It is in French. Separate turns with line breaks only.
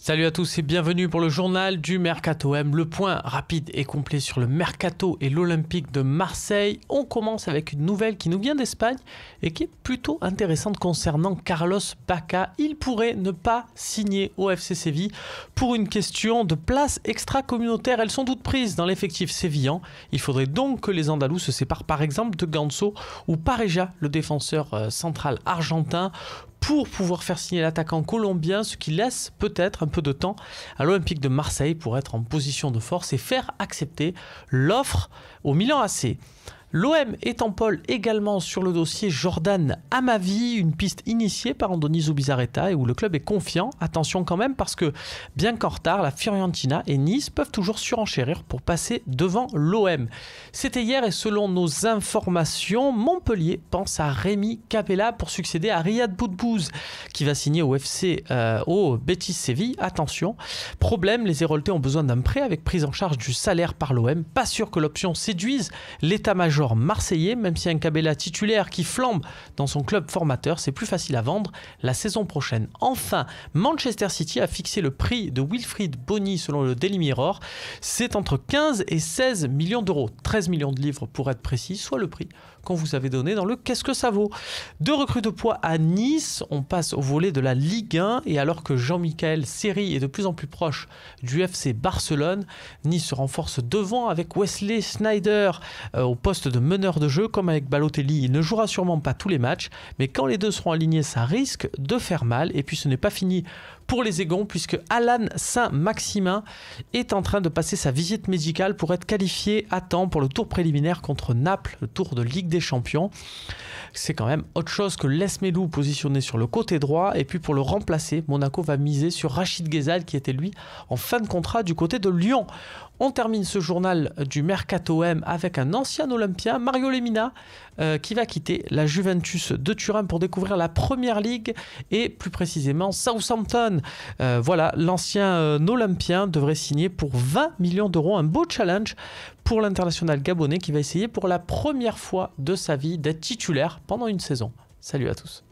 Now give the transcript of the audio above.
Salut à tous et bienvenue pour le journal du Mercato M. Le point rapide et complet sur le Mercato et l'Olympique de Marseille. On commence avec une nouvelle qui nous vient d'Espagne et qui est plutôt intéressante concernant Carlos Bacca. Il pourrait ne pas signer au FC Séville pour une question de place extra-communautaire. Elles sont toutes prises dans l'effectif sévillan. Il faudrait donc que les Andalous se séparent par exemple de Ganso ou Pareja, le défenseur central argentin, pour pouvoir faire signer l'attaquant colombien, ce qui laisse peut-être un peu de temps à l'Olympique de Marseille pour être en position de force et faire accepter l'offre au Milan AC. L'OM est en pôle également sur le dossier Jordan Amavi, une piste initiée par Andoni Zubizarreta et où le club est confiant. Attention quand même parce que bien qu'en retard, la Fiorentina et Nice peuvent toujours surenchérir pour passer devant l'OM. C'était hier et selon nos informations, Montpellier pense à Rémi Capella pour succéder à Riyad Boudbouz qui va signer au Betis Séville. Attention, problème, les Héroltais ont besoin d'un prêt avec prise en charge du salaire par l'OM. Pas sûr que l'option séduise l'état-major marseillais, même si un Capella titulaire qui flambe dans son club formateur, c'est plus facile à vendre la saison prochaine. Enfin, Manchester City a fixé le prix de Wilfried Bony selon le Daily Mirror. C'est entre 15 et 16 millions d'euros, 13 millions de livres pour être précis, soit le prix qu'on vous avait donné dans le Qu'est-ce que ça vaut. Deux recrues de poids à Nice, on passe au volet de la Ligue 1 et alors que Jean-Michel Seri est de plus en plus proche du FC Barcelone, Nice se renforce devant avec Wesley Sneijder au poste de meneur de jeu. Comme avec Balotelli, il ne jouera sûrement pas tous les matchs, mais quand les deux seront alignés, ça risque de faire mal. Et puis ce n'est pas fini pour les Aigons puisque Alan Saint-Maximin est en train de passer sa visite médicale pour être qualifié à temps pour le tour préliminaire contre Naples, le tour de Ligue des Champions. C'est quand même autre chose que Lesmelou positionné sur le côté droit. Et puis pour le remplacer, Monaco va miser sur Rachid Ghezal qui était lui en fin de contrat du côté de Lyon. On termine ce journal du Mercato M avec un ancien Olympien, Mario Lemina, qui va quitter la Juventus de Turin pour découvrir la Première Ligue et plus précisément Southampton. Voilà, l'ancien Olympien devrait signer pour 20 millions d'euros, un beau challenge pour l'international gabonais qui va essayer pour la première fois de sa vie d'être titulaire pendant une saison. Salut à tous.